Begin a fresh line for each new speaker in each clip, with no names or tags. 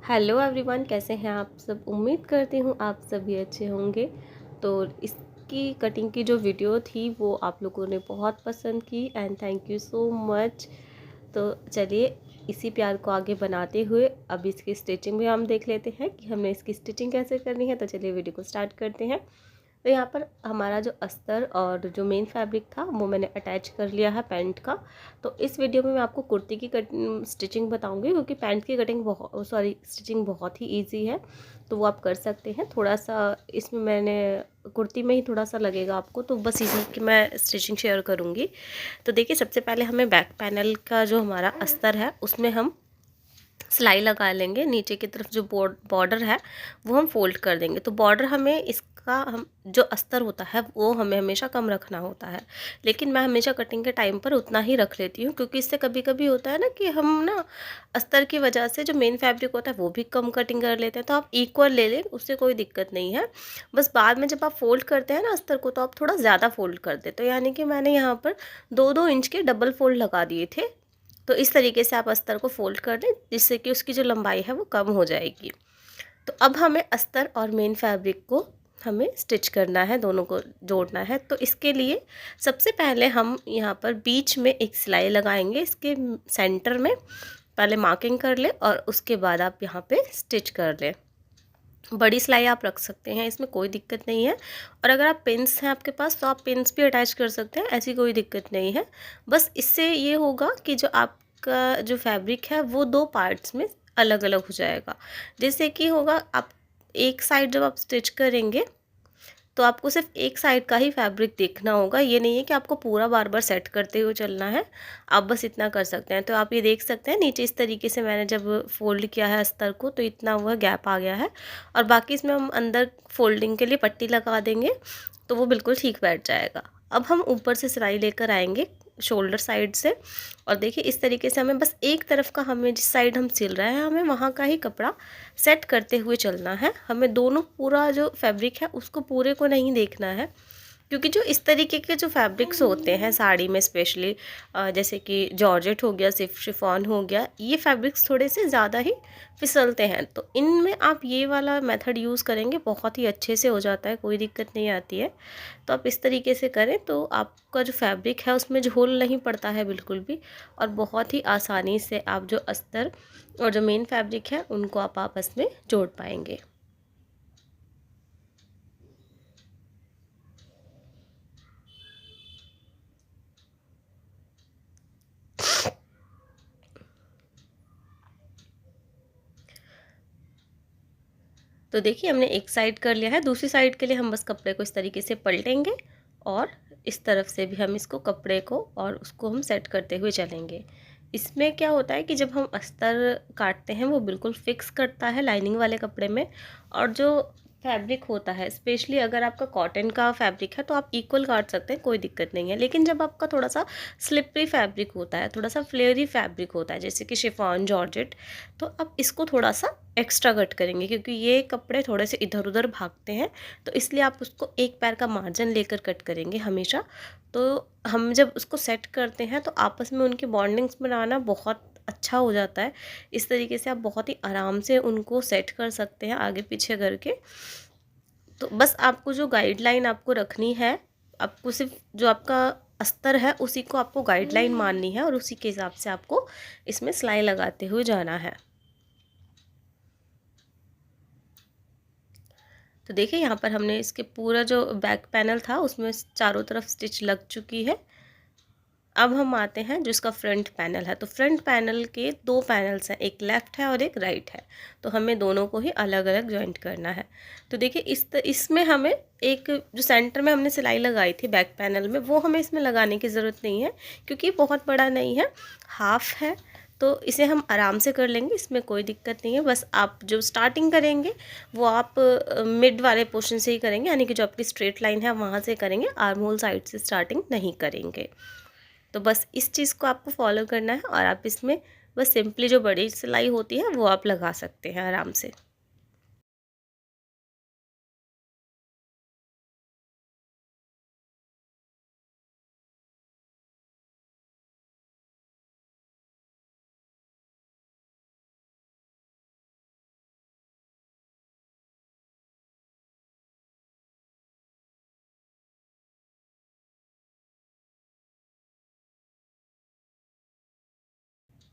Hello everyone, कैसे हैं आप सब। उम्मीद करती हूँ आप सभी अच्छे होंगे। तो इसकी कटिंग की जो वीडियो थी वो आप लोगों ने बहुत पसंद की and thank you so much. तो चलिए इसी प्यार को आगे बनाते हुए अब इसकी स्टिचिंग भी हम देख लेते हैं कि हमने इसकी स्टिचिंग कैसे करनी है। तो चलिए वीडियो को स्टार्ट करते हैं। तो यहाँ पर हमारा जो अस्तर और जो मेन फैब्रिक था वो मैंने अटैच कर लिया है पैंट का। तो इस वीडियो में मैं आपको कुर्ती की स्टिचिंग बताऊंगी, क्योंकि पैंट की कटिंग स्टिचिंग बहुत ही इजी है। तो वो आप कर सकते हैं। थोड़ा सा इसमें मैंने कुर्ती में ही थोड़ा सा लगेगा आपको, तो बस इसी की मैं स्टिचिंग शेयर करूँगी। तो देखिए, सबसे पहले हमें बैक पैनल का जो हमारा अस्तर है उसमें हम सिलाई लगा लेंगे। नीचे की तरफ जो बॉर्डर है वो हम फोल्ड कर देंगे। तो बॉर्डर हमें इसका हम जो अस्तर होता है वो हमें हमेशा कम रखना होता है, लेकिन मैं हमेशा कटिंग के टाइम पर उतना ही रख लेती हूँ, क्योंकि इससे कभी कभी होता है ना कि हम ना अस्तर की वजह से जो मेन फैब्रिक होता है वो भी कम कटिंग कर लेते हैं। तो आप इक्वल ले लें, उससे कोई दिक्कत नहीं है। बस बाद में जब आप फोल्ड करते हैं ना अस्तर को, तो आप थोड़ा ज़्यादा फोल्ड कर दें। तो यानी कि मैंने यहाँ पर 2-2 इंच के डबल फोल्ड लगा दिए थे। तो इस तरीके से आप अस्तर को फोल्ड कर दें, जिससे कि उसकी जो लंबाई है वो कम हो जाएगी। तो अब हमें अस्तर और मेन फैब्रिक को हमें स्टिच करना है, दोनों को जोड़ना है। तो इसके लिए सबसे पहले हम यहाँ पर बीच में एक सिलाई लगाएंगे। इसके सेंटर में पहले मार्किंग कर ले और उसके बाद आप यहाँ पे स्टिच कर लें। बड़ी सिलाई आप रख सकते हैं, इसमें कोई दिक्कत नहीं है। और अगर आप पिन्स हैं आपके पास तो आप पिन्स भी अटैच कर सकते हैं, ऐसी कोई दिक्कत नहीं है। बस इससे ये होगा कि जो आपका जो फैब्रिक है वो 2 पार्ट्स में अलग अलग हो जाएगा। जैसे कि होगा, आप एक साइड जब आप स्टिच करेंगे तो आपको सिर्फ एक साइड का ही फैब्रिक देखना होगा। ये नहीं है कि आपको पूरा बार बार सेट करते हुए चलना है। आप बस इतना कर सकते हैं। तो आप ये देख सकते हैं नीचे इस तरीके से मैंने जब फोल्ड किया है अस्तर को, तो इतना वह गैप आ गया है। और बाकी इसमें हम अंदर फोल्डिंग के लिए पट्टी लगा देंगे, तो वो बिल्कुल ठीक बैठ जाएगा। अब हम ऊपर से सिलाई लेकर आएंगे शोल्डर साइड से। और देखिए इस तरीके से हमें बस एक तरफ का, हमें जिस साइड हम सिल रहे हैं हमें वहाँ का ही कपड़ा सेट करते हुए चलना है। हमें दोनों पूरा जो फैब्रिक है उसको पूरे को नहीं देखना है, क्योंकि जो इस तरीके के जो फैब्रिक्स होते हैं साड़ी में स्पेशली, जैसे कि जॉर्जेट हो गया, शिफॉन हो गया, ये फैब्रिक्स थोड़े से ज़्यादा ही फिसलते हैं। तो इनमें आप ये वाला मेथड यूज़ करेंगे बहुत ही अच्छे से हो जाता है, कोई दिक्कत नहीं आती है। तो आप इस तरीके से करें तो आपका जो फैब्रिक है उसमें झोल नहीं पड़ता है बिल्कुल भी। और बहुत ही आसानी से आप जो अस्तर और जो मेन फैब्रिक है उनको आप आपस में जोड़ पाएंगे। तो देखिए हमने एक साइड कर लिया है। दूसरी साइड के लिए हम बस कपड़े को इस तरीके से पलटेंगे और इस तरफ से भी हम इसको कपड़े को और उसको हम सेट करते हुए चलेंगे। इसमें क्या होता है कि जब हम अस्तर काटते हैं वो बिल्कुल फिक्स कटता है लाइनिंग वाले कपड़े में। और जो फैब्रिक होता है, स्पेशली अगर आपका कॉटन का फैब्रिक है तो आप इक्वल काट सकते हैं, कोई दिक्कत नहीं है। लेकिन जब आपका थोड़ा सा स्लिपरी फैब्रिक होता है, थोड़ा सा फ्लेयरी फैब्रिक होता है, जैसे कि शिफॉन, जॉर्जेट, तो आप इसको थोड़ा सा एक्स्ट्रा कट करेंगे, क्योंकि ये कपड़े थोड़े से इधर उधर भागते हैं। तो इसलिए आप उसको एक पैर का मार्जिन लेकर कट करेंगे हमेशा। तो हम जब उसको सेट करते हैं तो आपस में उनकी बॉन्डिंग्स बनाना बहुत अच्छा हो जाता है। इस तरीके से आप बहुत ही आराम से उनको सेट कर सकते हैं आगे पीछे करके। तो बस आपको जो गाइडलाइन आपको रखनी है, आपको सिर्फ जो आपका अस्तर है उसी को आपको गाइडलाइन माननी है और उसी के हिसाब से आपको इसमें सिलाई लगाते हुए जाना है। तो देखिए यहाँ पर हमने इसके पूरा जो बैक पैनल था उसमें चारों तरफ स्टिच लग चुकी है। अब हम आते हैं जो इसका फ्रंट पैनल है। तो फ्रंट पैनल के 2 पैनल्स हैं, एक लेफ़्ट है और एक राइट है। तो हमें दोनों को ही अलग अलग जॉइंट करना है। तो देखिए इसमें हमें एक जो सेंटर में हमने सिलाई लगाई थी बैक पैनल में, वो हमें इसमें लगाने की ज़रूरत नहीं है, क्योंकि बहुत बड़ा नहीं है, हाफ है। तो इसे हम आराम से कर लेंगे, इसमें कोई दिक्कत नहीं है। बस आप जो स्टार्टिंग करेंगे वो आप मिड वाले पोर्शन से ही करेंगे, यानी कि जो आपकी स्ट्रेट लाइन है वहाँ से करेंगे, आर्म होल साइड से स्टार्टिंग नहीं करेंगे। तो बस इस चीज़ को आपको फॉलो करना है और आप इसमें बस सिंपली जो बड़ी सिलाई होती है वो आप लगा सकते हैं आराम से।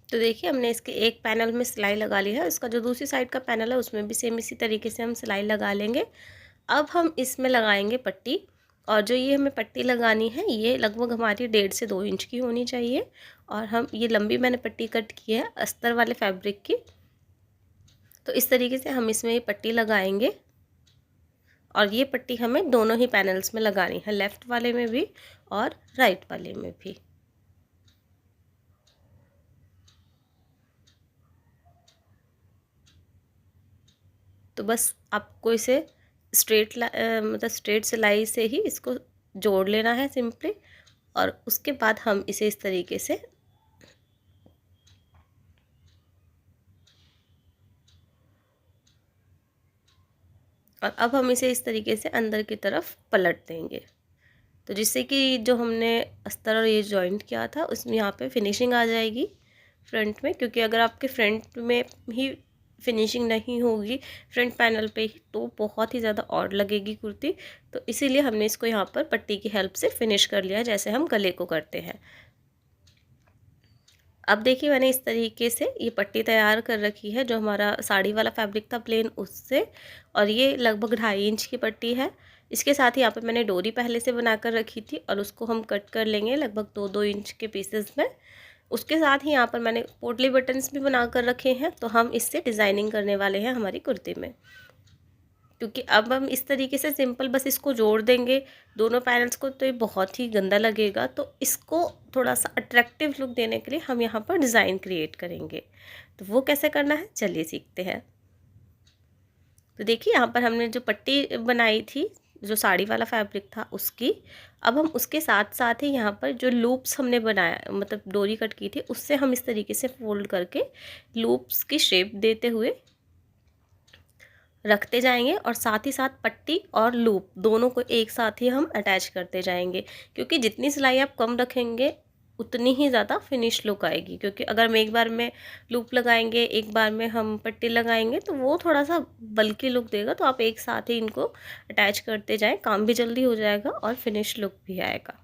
तो देखिए हमने इसके एक पैनल में सिलाई लगा ली है, इसका जो दूसरी साइड का पैनल है उसमें भी सेम इसी तरीके से हम सिलाई लगा लेंगे। अब हम इसमें लगाएंगे पट्टी, और जो ये हमें पट्टी लगानी है ये लगभग हमारी 1.5 से 2 इंच की होनी चाहिए। और हम ये लंबी मैंने पट्टी कट की है अस्तर वाले फैब्रिक की। तो इस तरीके से हम इसमें ये पट्टी लगाएंगे, और ये पट्टी हमें दोनों ही पैनल्स में लगानी है, लेफ़्ट वाले में भी और राइट वाले में भी। तो बस आपको इसे मतलब स्ट्रेट सिलाई से ही इसको जोड़ लेना है सिंपली, और उसके बाद हम इसे इस तरीके से और अब हम इसे इस तरीके से अंदर की तरफ पलट देंगे, तो जिससे कि जो हमने अस्तर और ये जॉइंट किया था उसमें यहाँ पे फिनिशिंग आ जाएगी फ्रंट में। क्योंकि अगर आपके फ्रंट में ही फिनिशिंग नहीं होगी फ्रंट पैनल पे ही, तो बहुत ही ज़्यादा ऑड लगेगी कुर्ती। तो इसीलिए हमने इसको यहाँ पर पट्टी की हेल्प से फिनिश कर लिया, जैसे हम गले को करते हैं। अब देखिए मैंने इस तरीके से ये पट्टी तैयार कर रखी है, जो हमारा साड़ी वाला फैब्रिक था प्लेन उससे, और ये लगभग 2.5 इंच की पट्टी है। इसके साथ ही यहाँ पे मैंने डोरी पहले से बनाकर रखी थी, और उसको हम कट कर लेंगे लगभग 2-2 इंच के पीसेस में। उसके साथ ही यहाँ पर मैंने पोटली बटन्स भी बना कर रखे हैं, तो हम इससे डिज़ाइनिंग करने वाले हैं हमारी कुर्ती में। क्योंकि अब हम इस तरीके से सिंपल बस इसको जोड़ देंगे दोनों पैनल्स को, तो ये बहुत ही गंदा लगेगा। तो इसको थोड़ा सा अट्रैक्टिव लुक देने के लिए हम यहाँ पर डिज़ाइन क्रिएट करेंगे। तो वो कैसे करना है चलिए सीखते हैं। तो देखिए यहाँ पर हमने जो पट्टी बनाई थी, जो साड़ी वाला फैब्रिक था उसकी, अब हम उसके साथ साथ ही यहाँ पर जो लूप्स हमने बनाया मतलब डोरी कट की थी उससे हम इस तरीके से फोल्ड करके लूप्स की शेप देते हुए रखते जाएंगे, और साथ ही साथ पट्टी और लूप दोनों को एक साथ ही हम अटैच करते जाएंगे। क्योंकि जितनी सिलाई आप कम रखेंगे उतनी ही ज़्यादा फिनिश लुक आएगी। क्योंकि अगर हम एक बार में लूप लगाएंगे, एक बार में हम पट्टी लगाएंगे, तो वो थोड़ा सा बल्कि लुक देगा। तो आप एक साथ ही इनको अटैच करते जाएं, काम भी जल्दी हो जाएगा और फिनिश लुक भी आएगा।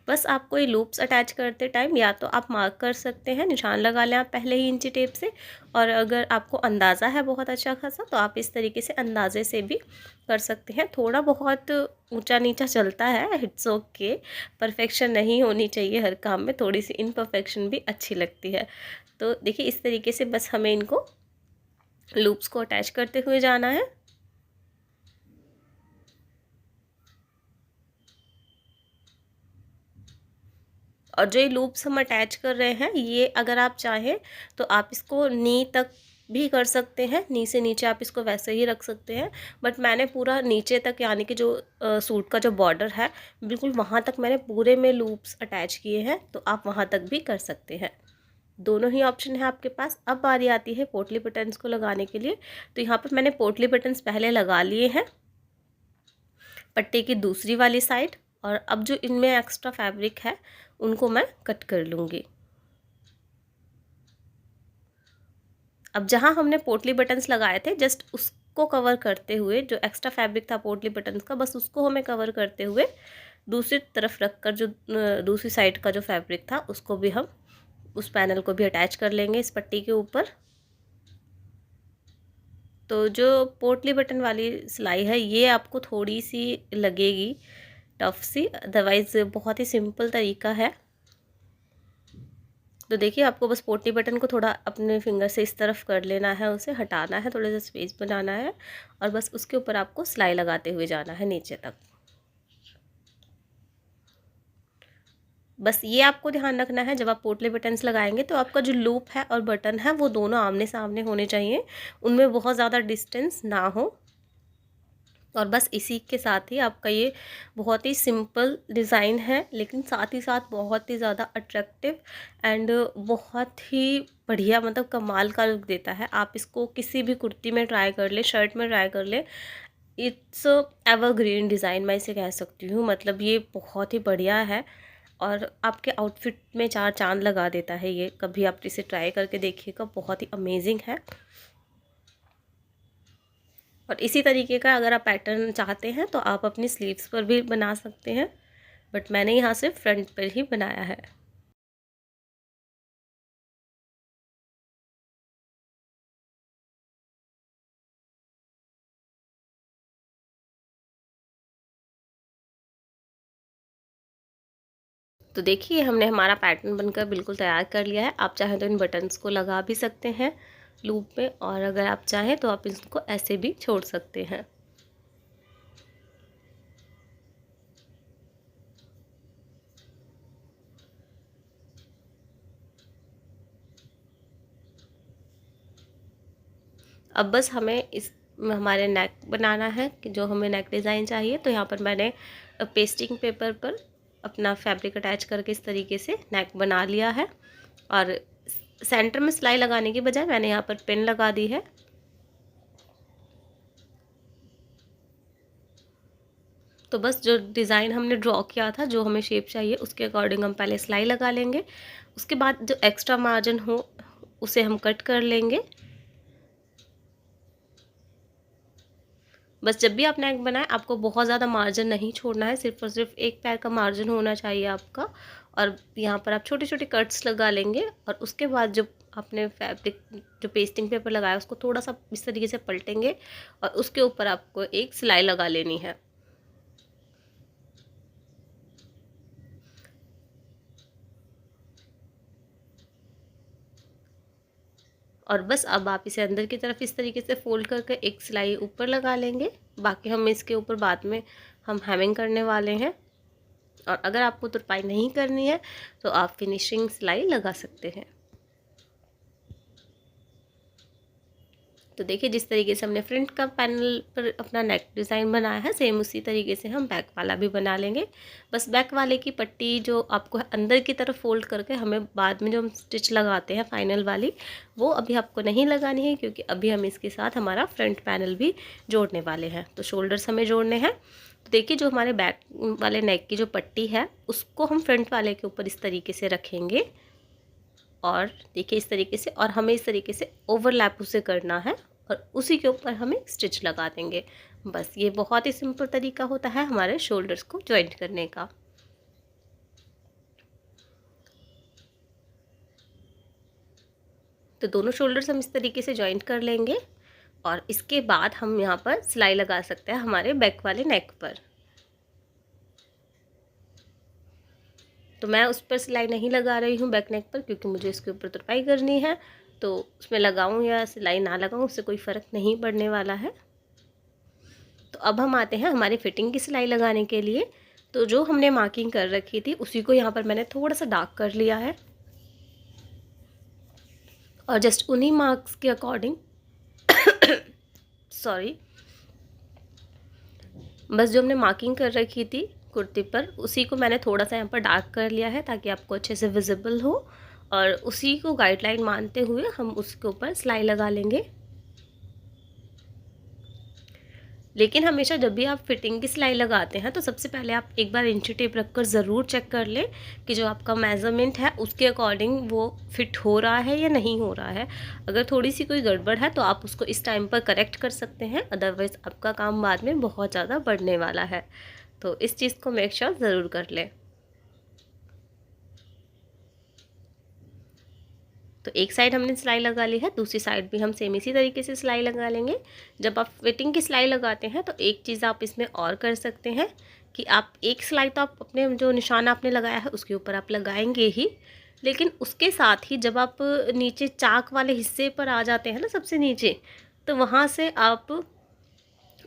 बस आपको ये लूप्स अटैच करते टाइम या तो आप मार्क कर सकते हैं, निशान लगा लें आप पहले ही इंची टेप से। और अगर आपको अंदाज़ा है बहुत अच्छा खासा, तो आप इस तरीके से अंदाजे से भी कर सकते हैं। थोड़ा बहुत ऊंचा नीचा चलता है, इट्स ओके। परफेक्शन नहीं होनी चाहिए हर काम में, थोड़ी सी इनपरफेक्शन भी अच्छी लगती है। तो देखिए इस तरीके से बस हमें इनको लूप्स को अटैच करते हुए जाना है। और जो ये लूप्स हम अटैच कर रहे हैं, ये अगर आप चाहें तो आप इसको नी तक भी कर सकते हैं, नी से नीचे आप इसको वैसे ही रख सकते हैं। बट मैंने पूरा नीचे तक, यानी कि जो सूट का जो बॉर्डर है बिल्कुल वहाँ तक मैंने पूरे में लूप्स अटैच किए हैं, तो आप वहाँ तक भी कर सकते हैं। दोनों ही ऑप्शन है आपके पास। अब बारी आती है पोटली बटन्स को लगाने के लिए। तो यहाँ पर मैंने पोटली बटन्स पहले लगा लिए हैं पट्टी की दूसरी वाली साइड, और अब जो इनमें एक्स्ट्रा फैब्रिक है उनको मैं कट कर लूँगी। अब जहाँ हमने पोटली बटन्स लगाए थे जस्ट उसको कवर करते हुए, जो एक्स्ट्रा फैब्रिक था पोटली बटन्स का बस उसको हमें कवर करते हुए दूसरी तरफ रखकर जो दूसरी साइड का जो फैब्रिक था उसको भी हम उस पैनल को भी अटैच कर लेंगे इस पट्टी के ऊपर। तो जो पोटली बटन वाली सिलाई है ये आपको थोड़ी सी लगेगी टफ सी, अदरवाइज़ बहुत ही सिंपल तरीका है। तो देखिए आपको बस पोटली बटन को थोड़ा अपने फिंगर से इस तरफ कर लेना है, उसे हटाना है, थोड़ा सा स्पेस बनाना है, और बस उसके ऊपर आपको सिलाई लगाते हुए जाना है नीचे तक। बस ये आपको ध्यान रखना है, जब आप पोटली बटन्स लगाएंगे तो आपका जो लूप है और बटन है वो दोनों आमने सामने होने चाहिए, उनमें बहुत ज़्यादा डिस्टेंस ना हो। और बस इसी के साथ ही आपका ये बहुत ही सिंपल डिज़ाइन है, लेकिन साथ ही साथ बहुत ही ज़्यादा अट्रैक्टिव एंड बहुत ही बढ़िया, मतलब कमाल का लुक देता है। आप इसको किसी भी कुर्ती में ट्राई कर ले, शर्ट में ट्राई कर ले, इट्स एवरग्रीन डिज़ाइन मैं इसे कह सकती हूँ। मतलब ये बहुत ही बढ़िया है और आपके आउटफिट में चार चांद लगा देता है ये। कभी आप इसे ट्राई करके देखिएगा, बहुत ही अमेजिंग है। और इसी तरीके का अगर आप पैटर्न चाहते हैं तो आप अपनी स्लीव्स पर भी बना सकते हैं, बट मैंने यहाँ सिर्फ फ्रंट पर ही बनाया है। तो देखिए हमने हमारा पैटर्न बनकर बिल्कुल तैयार कर लिया है। आप चाहें तो इन बटन्स को लगा भी सकते हैं लूप में, और अगर आप चाहें तो आप इसको ऐसे भी छोड़ सकते हैं। अब बस हमें इस हमारे नेक बनाना है कि जो हमें नेक डिज़ाइन चाहिए। तो यहाँ पर मैंने पेस्टिंग पेपर पर अपना फैब्रिक अटैच करके इस तरीके से नेक बना लिया है, और सेंटर में सिलाई लगाने की बजाय मैंने यहाँ पर पिन लगा दी है। तो बस जो डिज़ाइन हमने ड्रॉ किया था, जो हमें शेप चाहिए, उसके अकॉर्डिंग हम पहले सिलाई लगा लेंगे। उसके बाद जो एक्स्ट्रा मार्जिन हो उसे हम कट कर लेंगे। बस जब भी आप नेक बनाएं आपको बहुत ज़्यादा मार्जिन नहीं छोड़ना है, सिर्फ और सिर्फ एक पैर का मार्जिन होना चाहिए आपका। और यहाँ पर आप छोटे छोटे कट्स लगा लेंगे, और उसके बाद जो आपने फैब्रिक जो पेस्टिंग पेपर लगाया उसको थोड़ा सा इस तरीके से पलटेंगे, और उसके ऊपर आपको एक सिलाई लगा लेनी है। और बस अब आप इसे अंदर की तरफ इस तरीके से फोल्ड करके एक सिलाई ऊपर लगा लेंगे। बाकी हम इसके ऊपर बाद में हम हेमिंग करने वाले हैं। और अगर आपको तुरपाई नहीं करनी है तो आप फिनिशिंग सिलाई लगा सकते हैं। तो देखिए जिस तरीके से हमने फ्रंट का पैनल पर अपना नेक डिज़ाइन बनाया है, सेम उसी तरीके से हम बैक वाला भी बना लेंगे। बस बैक वाले की पट्टी जो आपको अंदर की तरफ फोल्ड करके हमें बाद में जो हम स्टिच लगाते हैं फाइनल वाली, वो अभी आपको नहीं लगानी है, क्योंकि अभी हम इसके साथ हमारा फ्रंट पैनल भी जोड़ने वाले हैं। तो शोल्डर्स हमें जोड़ने हैं। तो देखिए जो हमारे बैक वाले नेक की जो पट्टी है उसको हम फ्रंट वाले के ऊपर इस तरीके से रखेंगे, और देखिए इस तरीके से, और हमें इस तरीके से ओवरलैप उसे करना है, और उसी के ऊपर हमें स्टिच लगा देंगे। बस ये बहुत ही सिंपल तरीका होता है हमारे शोल्डर्स को जॉइंट करने का। तो दोनों शोल्डर्स हम इस तरीके से जॉइंट कर लेंगे, और इसके बाद हम यहाँ पर सिलाई लगा सकते हैं हमारे बैक वाले नेक पर। तो मैं उस पर सिलाई नहीं लगा रही हूँ बैक नेक पर, क्योंकि मुझे इसके ऊपर तुरपाई करनी है। तो उसमें लगाऊँ या सिलाई ना लगाऊँ उससे कोई फ़र्क नहीं पड़ने वाला है। तो अब हम आते हैं हमारी फिटिंग की सिलाई लगाने के लिए। तो जो हमने मार्किंग कर रखी थी उसी को यहाँ पर मैंने थोड़ा सा डार्क कर लिया है, और जस्ट उन्हीं मार्क्स के अकॉर्डिंग सॉरी, बस जो हमने मार्किंग कर रखी थी कुर्ती पर उसी को मैंने थोड़ा सा यहाँ पर डार्क कर लिया है, ताकि आपको अच्छे से विजिबल हो। और उसी को गाइडलाइन मानते हुए हम उसके ऊपर सिलाई लगा लेंगे। लेकिन हमेशा जब भी आप फिटिंग की सिलाई लगाते हैं तो सबसे पहले आप एक बार इंची टेप रखकर ज़रूर चेक कर लें कि जो आपका मेज़रमेंट है उसके अकॉर्डिंग वो फिट हो रहा है या नहीं हो रहा है। अगर थोड़ी सी कोई गड़बड़ है तो आप उसको इस टाइम पर करेक्ट कर सकते हैं, अदरवाइज़ आपका काम बाद में बहुत ज़्यादा बढ़ने वाला है। तो इस चीज़ को मेक श्योर ज़रूर कर लें। तो एक साइड हमने सिलाई लगा ली है, दूसरी साइड भी हम सेम इसी तरीके से सिलाई लगा लेंगे। जब आप फिटिंग की सिलाई लगाते हैं तो एक चीज़ आप इसमें और कर सकते हैं कि आप एक सिलाई तो आप अपने जो निशान आपने लगाया है उसके ऊपर आप लगाएंगे ही, लेकिन उसके साथ ही जब आप नीचे चाक वाले हिस्से पर आ जाते हैं ना सबसे नीचे, तो वहाँ से आप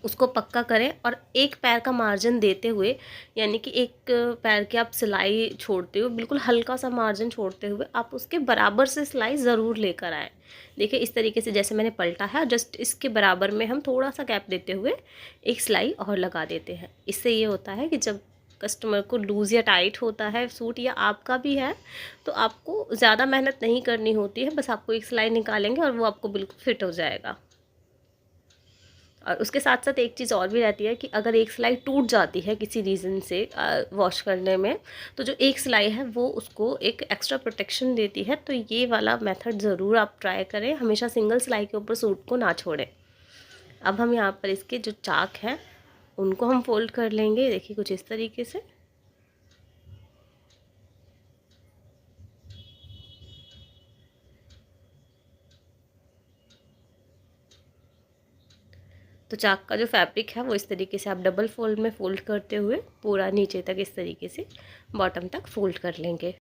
उसको पक्का करें, और एक पैर का मार्जिन देते हुए, यानी कि एक पैर की आप सिलाई छोड़ते हुए बिल्कुल हल्का सा मार्जिन छोड़ते हुए आप उसके बराबर से सिलाई ज़रूर लेकर आएँ। देखिए इस तरीके से जैसे मैंने पलटा है, जस्ट इसके बराबर में हम थोड़ा सा गैप देते हुए एक सिलाई और लगा देते हैं। इससे ये होता है कि जब कस्टमर को लूज़ या टाइट होता है सूट, या आपका भी है, तो आपको ज़्यादा मेहनत नहीं करनी होती है। बस आपको एक सिलाई निकालेंगे और वो आपको बिल्कुल फिट हो जाएगा। और उसके साथ साथ एक चीज़ और भी रहती है कि अगर एक सिलाई टूट जाती है किसी रीज़न से वॉश करने में, तो जो एक सिलाई है वो उसको एक एक्स्ट्रा प्रोटेक्शन देती है। तो ये वाला मेथड ज़रूर आप ट्राई करें, हमेशा सिंगल सिलाई के ऊपर सूट को ना छोड़ें। अब हम यहाँ पर इसके जो चाक हैं उनको हम फोल्ड कर लेंगे, देखिए कुछ इस तरीके से। तो चाक का जो फैब्रिक है वो इस तरीके से आप डबल फोल्ड में फोल्ड करते हुए पूरा नीचे तक इस तरीके से बॉटम तक फोल्ड कर लेंगे।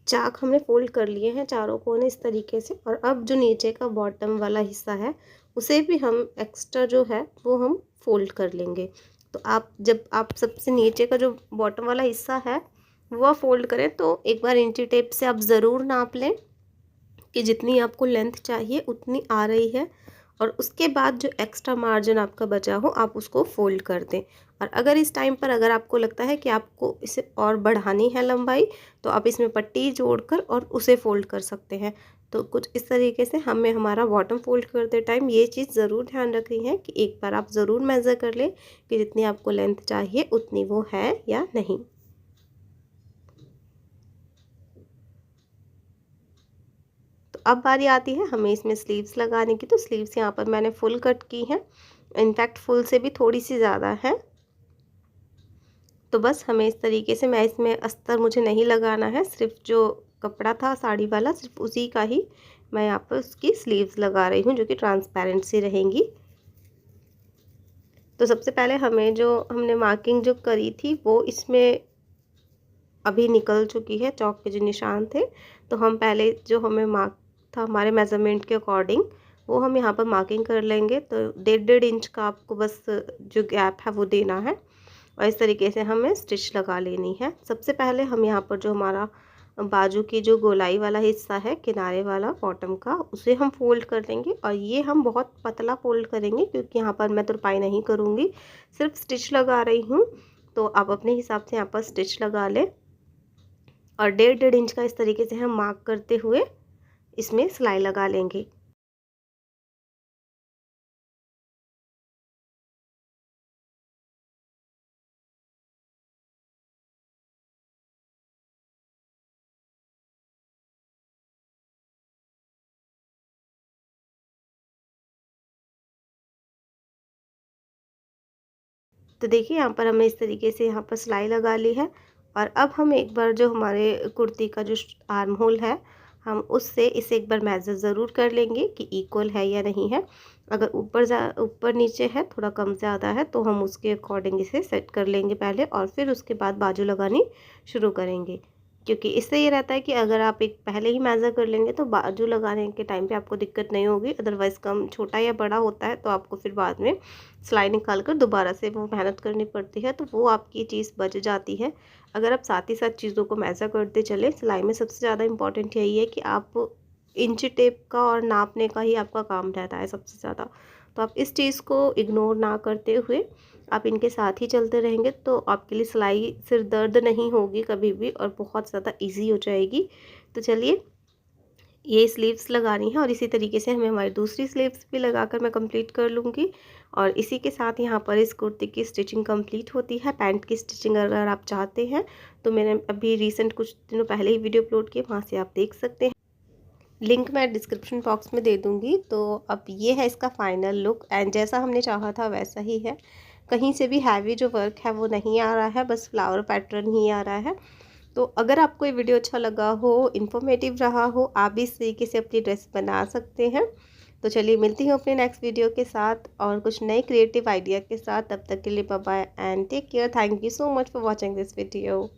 चाक हमने फोल्ड कर लिए हैं चारों कोने इस तरीके से, और अब जो नीचे का बॉटम वाला हिस्सा है उसे भी हम एक्स्ट्रा जो है वो हम फोल्ड कर लेंगे। तो आप जब आप सबसे नीचे का जो बॉटम वाला हिस्सा है वो फोल्ड करें तो एक बार इंची टेप से आप ज़रूर नाप लें कि जितनी आपको लेंथ चाहिए उतनी आ रही है, और उसके बाद जो एक्स्ट्रा मार्जिन आपका बचा हो आप उसको फोल्ड कर दें। और अगर इस टाइम पर अगर आपको लगता है कि आपको इसे और बढ़ानी है लंबाई, तो आप इसमें पट्टी जोड़कर और उसे फोल्ड कर सकते हैं। तो कुछ इस तरीके से हमें हमारा बॉटम फोल्ड करते टाइम ये चीज़ ज़रूर ध्यान रखनी है कि एक बार आप ज़रूर मेज़र कर लें कि जितनी आपको लेंथ चाहिए उतनी वो है या नहीं। अब बारी आती है हमें इसमें स्लीव्स लगाने की। तो स्लीव्स यहाँ पर मैंने फुल कट की हैं, इनफैक्ट फुल से भी थोड़ी सी ज़्यादा है। तो बस हमें इस तरीके से, मैं इसमें अस्तर मुझे नहीं लगाना है, सिर्फ जो कपड़ा था साड़ी वाला सिर्फ उसी का ही मैं यहाँ पर उसकी स्लीव्स लगा रही हूँ जो कि ट्रांसपेरेंट सी रहेंगी। तो सबसे पहले हमें जो हमने मार्किंग जो करी थी वो इसमें अभी निकल चुकी है, चौक के जो निशान थे। तो हम पहले जो हमें मार्क था हमारे मेज़रमेंट के अकॉर्डिंग वो हम यहाँ पर मार्किंग कर लेंगे। तो 1.5 इंच का आपको बस जो गैप है वो देना है, और इस तरीके से हमें स्टिच लगा लेनी है। सबसे पहले हम यहाँ पर जो हमारा बाजू की जो गोलाई वाला हिस्सा है किनारे वाला बॉटम का उसे हम फोल्ड कर लेंगे, और ये हम बहुत पतला फोल्ड करेंगे क्योंकि यहाँ पर मैं तुरपाई नहीं करूँगी, सिर्फ स्टिच लगा रही हूँ। तो आप अपने हिसाब से यहाँ पर स्टिच लगा लें, और 1.5 इंच का इस तरीके से हम मार्क करते हुए इसमें सिलाई लगा लेंगे। तो देखिए यहाँ पर हमने इस तरीके से यहाँ पर सिलाई लगा ली है, और अब हम एक बार जो हमारे कुर्ती का जो आर्म होल है हम उससे इसे एक बार मेज़र ज़रूर कर लेंगे कि इक्वल है या नहीं है। अगर ऊपर नीचे है, थोड़ा कम ज़्यादा है, तो हम उसके अकॉर्डिंग इसे सेट कर लेंगे पहले, और फिर उसके बाद बाजू लगानी शुरू करेंगे। क्योंकि इससे ये रहता है कि अगर आप एक पहले ही मेज़र कर लेंगे तो बाजू लगाने के टाइम पे आपको दिक्कत नहीं होगी। अदरवाइज़ कम छोटा या बड़ा होता है तो आपको फिर बाद में सिलाई निकाल कर दोबारा से वो मेहनत करनी पड़ती है, तो वो आपकी चीज़ बच जाती है। अगर आप साथ ही साथ चीज़ों को मेज़र करते चलें, सिलाई में सबसे ज़्यादा इम्पॉर्टेंट यही है कि आप इंच टेप का और नापने का ही आपका काम रहता है सबसे ज़्यादा। तो आप इस चीज़ को इग्नोर ना करते हुए आप इनके साथ ही चलते रहेंगे तो आपके लिए सिलाई सिर दर्द नहीं होगी कभी भी, और बहुत ज़्यादा ईजी हो जाएगी। तो चलिए, ये स्लीव्स लगानी है और इसी तरीके से हमें हमारी दूसरी स्लीव्स भी लगाकर मैं कंप्लीट कर लूँगी। और इसी के साथ यहाँ पर इस कुर्ती की स्टिचिंग कंप्लीट होती है। पैंट की स्टिचिंग अगर आप चाहते हैं तो मैंने अभी रिसेंट कुछ दिनों पहले ही वीडियो अपलोड की, वहाँ से आप देख सकते हैं। लिंक मैं डिस्क्रिप्शन बॉक्स में दे दूँगी। तो अब ये है इसका फाइनल लुक, एंड जैसा हमने चाहा था वैसा ही है। कहीं से भी हैवी जो वर्क है वो नहीं आ रहा है, बस फ्लावर पैटर्न ही आ रहा है। तो अगर आपको ये वीडियो अच्छा लगा हो, इन्फॉर्मेटिव रहा हो, आप भी इस तरीके से अपनी ड्रेस बना सकते हैं। तो चलिए, मिलती हूँ अपने नेक्स्ट वीडियो के साथ और कुछ नए क्रिएटिव आइडिया के साथ। तब तक के लिए bye bye and take care. Thank you so much for watching this video.